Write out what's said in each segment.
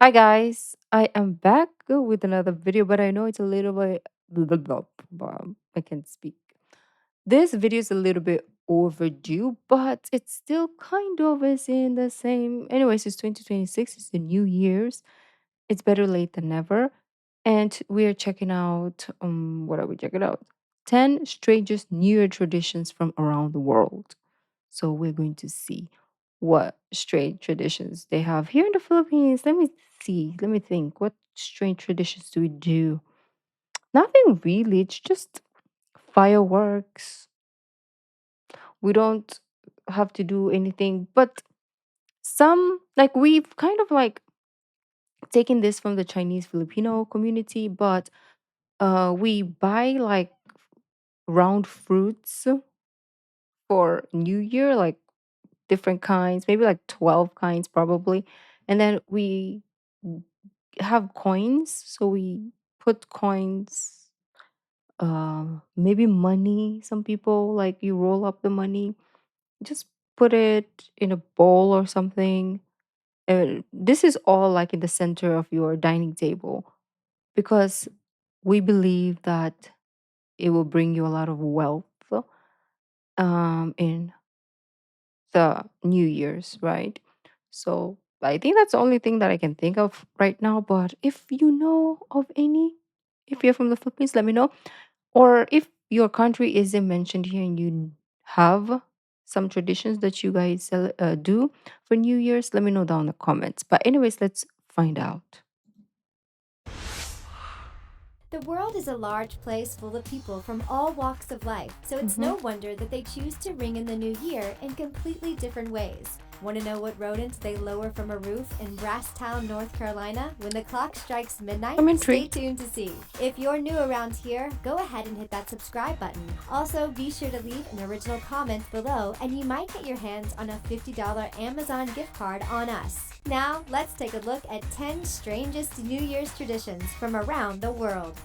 Hi guys, I am back with another video, but I know it's a little bit blah, blah, blah, I can't speak. This video is a little bit overdue, but it still kind of is in the same. Anyways, it's 2026, it's the New Year's. It's better late than never. And we are checking out what are we checking out? 10 strangest New Year traditions from around the world. So we're going to see what strange traditions they have here in the Philippines. Let me see. Let me think. What strange traditions do we do? Nothing really. It's just fireworks. We don't have to do anything. But some, like, we've kind of like taken this from the Chinese Filipino community, but we buy like round fruits for New Year, like different kinds, maybe like 12 kinds probably. And then we have coins. So we put coins, maybe money. Some people like you roll up the money, just put it in a bowl or something. This is all like in the center of your dining table because we believe that it will bring you a lot of wealth in the New Year's, right? So I think that's the only thing that I can think of right now. But if you know of any, if you're from the Philippines, let me know. Or if your country isn't mentioned here and you have some traditions that you guys do for New Year's, let me know down in the comments. But, anyways, let's find out. The world is a large place full of people from all walks of life, so it's Hmm. no wonder that they choose to ring in the new year in completely different ways. Want to know what rodents they lower from a roof in Brasstown, North Carolina when the clock strikes midnight? I'm Stay intrigued. tuned to see. If you're new around here, go ahead and hit that subscribe button. Also, be sure to leave an original comment below and you might get your hands on a $50 Amazon gift card on us. Now, let's take a look at 10 strangest New Year's traditions from around the world.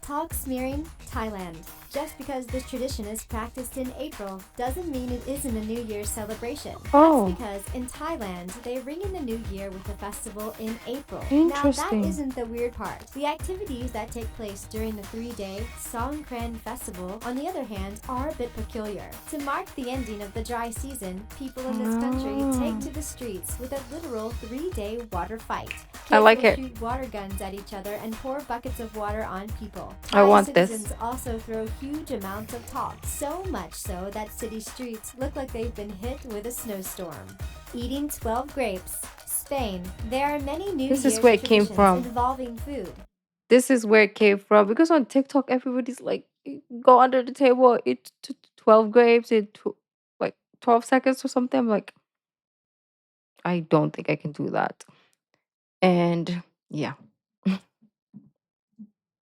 Tog smearing, Thailand. Just because this tradition is practiced in April doesn't mean it isn't a New Year's celebration. That's Oh, because in Thailand, they ring in the New Year with a festival in April. Now, that interesting. isn't the weird part. The activities that take place during the 3-day Songkran festival, on the other hand, are a bit peculiar. To mark the ending of the dry season, people in this country take Ah, to the streets with a literal 3-day water fight. I Kids like will it. shoot water guns at each other and pour buckets of water on people. I Thai want this. citizens also throw huge amounts of talc, so much so that city streets look like they've been hit with a snowstorm. Eating 12 grapes. Spain. There are many New This is Year's where it came traditions from. involving food. This is where it came from because on TikTok everybody's like, Go under the table, eat 12 grapes in like 12 seconds or something." I'm like, I don't think I can do that. And yeah.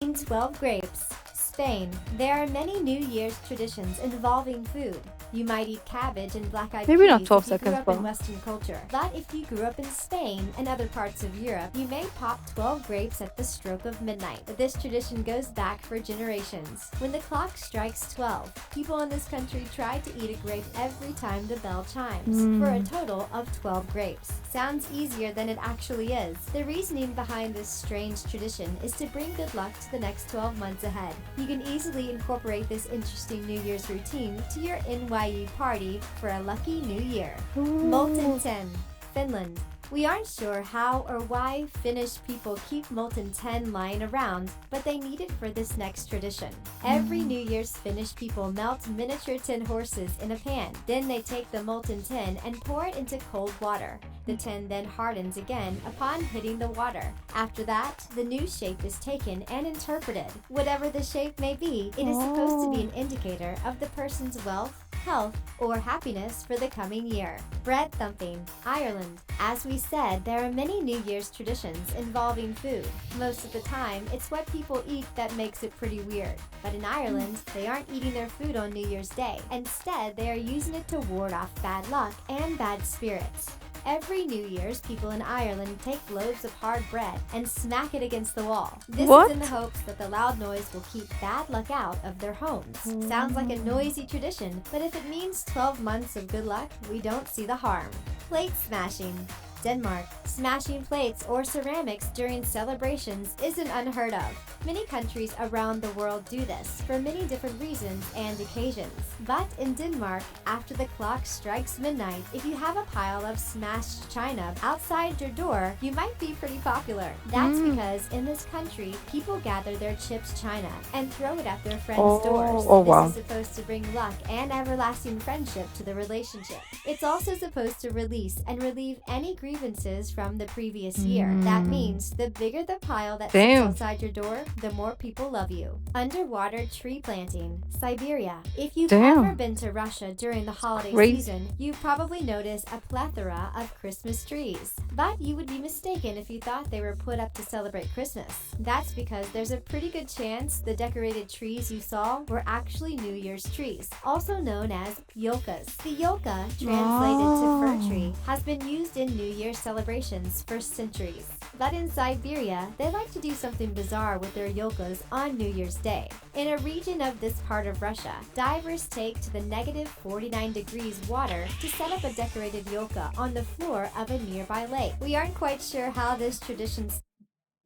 12 grapes. Spain. There are many New Year's traditions involving food. You might eat cabbage and black-eyed Maybe not peas 12 if you grew seconds, up in but Western culture. But if you grew up in Spain and other parts of Europe, you may pop 12 grapes at the stroke of midnight. This tradition goes back for generations. When the clock strikes 12, people in this country try to eat a grape every time the bell chimes, for a mm, total of 12 grapes. Sounds easier than it actually is. The reasoning behind this strange tradition is to bring good luck to the next 12 months ahead. You can easily incorporate this interesting New Year's routine to your NYU party for a lucky new year. Molten ooh, 10, Finland. We aren't sure how or why Finnish people keep molten tin lying around, but they need it for this next tradition. Every mm. New Year's, Finnish people melt miniature tin horses in a pan. Then they take the molten tin and pour it into cold water. The tin then hardens again upon hitting the water. After that, the new shape is taken and interpreted. Whatever the shape may be, it is supposed to be Oh, an indicator of the person's wealth, health, or happiness for the coming year. Bread thumping, Ireland. As we said, there are many New Year's traditions involving food. Most of the time, it's what people eat that makes it pretty weird. But in Ireland, they aren't eating their food on New Year's Day. Instead, they are using it to ward off bad luck and bad spirits. Every New Year's, people in Ireland take loaves of hard bread and smack it against the wall. This is in the what? hopes that the loud noise will keep bad luck out of their homes. Sounds like a Mm. noisy tradition, but if it means 12 months of good luck, we don't see the harm. Plate smashing. Denmark, smashing plates or ceramics during celebrations isn't unheard of. Many countries around the world do this for many different reasons and occasions. But in Denmark, after the clock strikes midnight, if you have a pile of smashed china outside your door, you might be pretty popular. That's Mm. because in this country, people gather their chipped china and throw it at their friends' Oh, doors. oh This is wow. supposed to bring luck and everlasting friendship to the relationship. It's also supposed to release and relieve any grievances from the previous year. That Mm. means the bigger the pile that sits Damn. outside your door, the more people love you. Underwater tree planting, Siberia. If you've ever Damn. been to Russia during the It's holiday crazy. season, you probably notice a plethora of Christmas trees. But you would be mistaken if you thought they were put up to celebrate Christmas. That's because there's a pretty good chance the decorated trees you saw were actually New Year's trees, also known as yokas. The yoka, translated to fir Oh. tree, has been used in New Year celebrations for centuries. But in Siberia, they like to do something bizarre with their yokas on New Year's Day. In a region of this part of Russia, divers take to the negative 49 degrees water to set up a decorated yoka on the floor of a nearby lake. We aren't quite sure how this tradition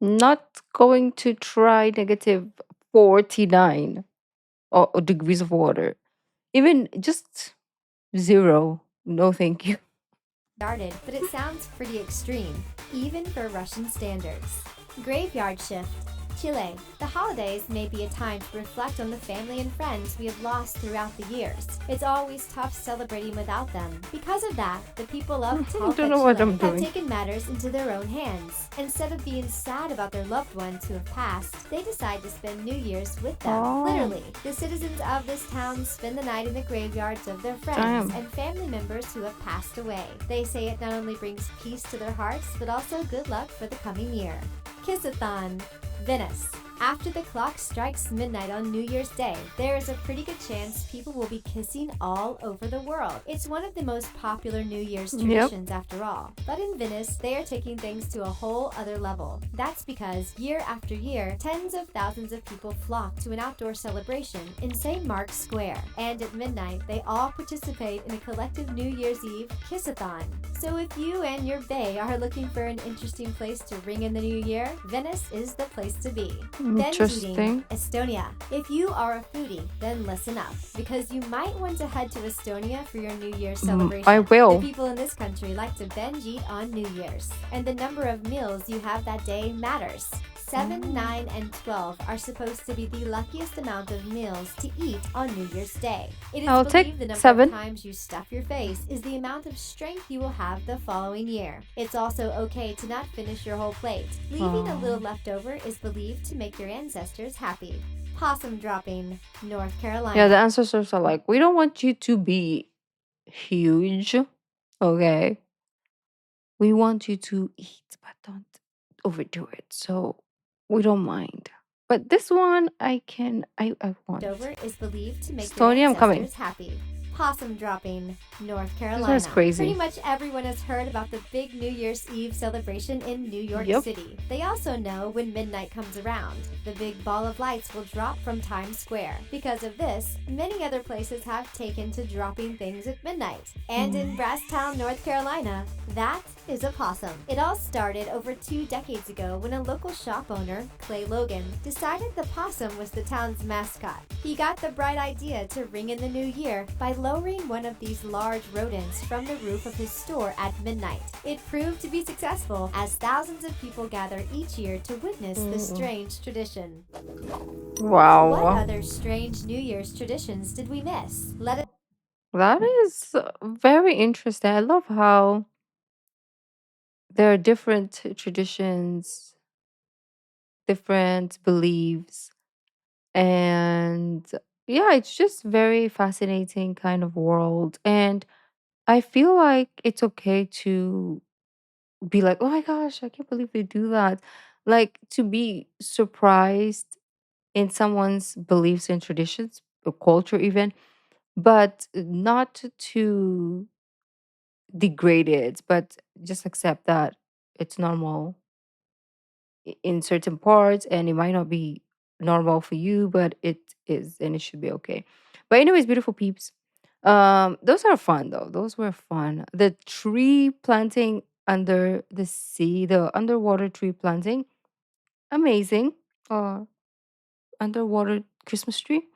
Not going to try negative 49 degrees of water. Even just zero. No, thank you. started, but it sounds pretty extreme, even for Russian standards. Graveyard shift. Chile. The holidays may be a time to reflect on the family and friends we have lost throughout the years. It's always tough celebrating without them. Because of that, the people of I don't Talca, know what I'm Chile have doing. taken matters into their own hands. Instead of being sad about their loved ones who have passed, they decide to spend New Year's with them. Oh, Literally, the citizens of this town spend the night in the graveyards of their friends damn. and family members who have passed away. They say it not only brings peace to their hearts, but also good luck for the coming year. Kissathon. Venice. After the clock strikes midnight on New Year's Day, there is a pretty good chance people will be kissing all over the world. It's one of the most popular New Year's Yep. traditions after all. But in Venice, they are taking things to a whole other level. That's because year after year, tens of thousands of people flock to an outdoor celebration in St. Mark's Square. And at midnight, they all participate in a collective New Year's Eve kiss-a-thon. So if you and your bae are looking for an interesting place to ring in the new year, Venice is the place to be. Binge eating, Interesting. Estonia. If you are a foodie, then listen up, because you might want to head to Estonia for your New Year's I celebration. The will. people in this country like to binge eat on New Year's, and the number of meals you have that day matters. 7, Mm. 9, and 12 are supposed to be the luckiest amount of meals to eat on New Year's Day. It is I'll take believed the number of 7. times you stuff your face is the amount of strength you will have the following year. It's also okay to not finish your whole plate. Leaving a little Oh. left over is believed to make your ancestors happy. Possum dropping, North Yeah, the Carolina. ancestors are like, we don't want you to be huge. Okay. We want you to eat, but don't overdo it. So we don't mind. But this one, I want. Over is believed to make your Estonia, I'm coming. ancestors happy. Possum dropping, North This one is Carolina. Pretty crazy. much everyone has heard about the big New Year's Eve celebration in New York Yep. City. They also know when midnight comes around, the big ball of lights will drop from Times Square. Because of this, many other places have taken to dropping things at midnight. And in Brasstown, North Carolina, that is a possum. It all started over 2 decades ago when a local shop owner, Clay Logan, decided the possum was the town's mascot. He got the bright idea to ring in the new year by lowering one of these large rodents from the roof of his store at midnight. It proved to be successful as thousands of people gather each year to witness the strange tradition. What Wow. other strange New Year's traditions did we miss? Let us That is very interesting. I love how there are different traditions, different beliefs, and yeah, it's just very fascinating kind of world. And I feel like it's okay to be like, oh my gosh, I can't believe they do that. Like to be surprised in someone's beliefs and traditions, or culture even, but not to degrade it, but just accept that it's normal in certain parts and it might not be normal for you, but it is and it should be okay. But anyways, beautiful peeps. Those are fun though. Those were fun. The tree planting under the sea, the underwater tree planting. Amazing. Uh, underwater Christmas tree.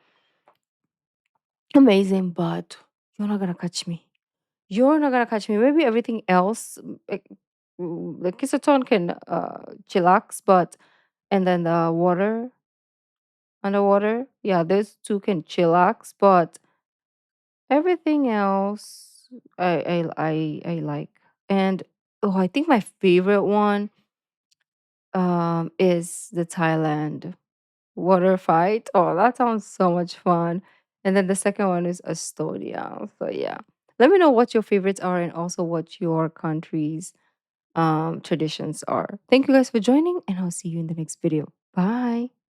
Amazing, but you're not gonna catch me. You're not gonna catch me. Maybe everything else, like Kisaton can chillax, but and then the water underwater, yeah, those two can chillax, but everything else, I like. And oh, I think my favorite one is the Thailand water fight. Oh, that sounds so much fun. And then the second one is Estonia. So yeah. Let me know what your favorites are and also what your country's traditions are. Thank you guys for joining, and I'll see you in the next video. Bye.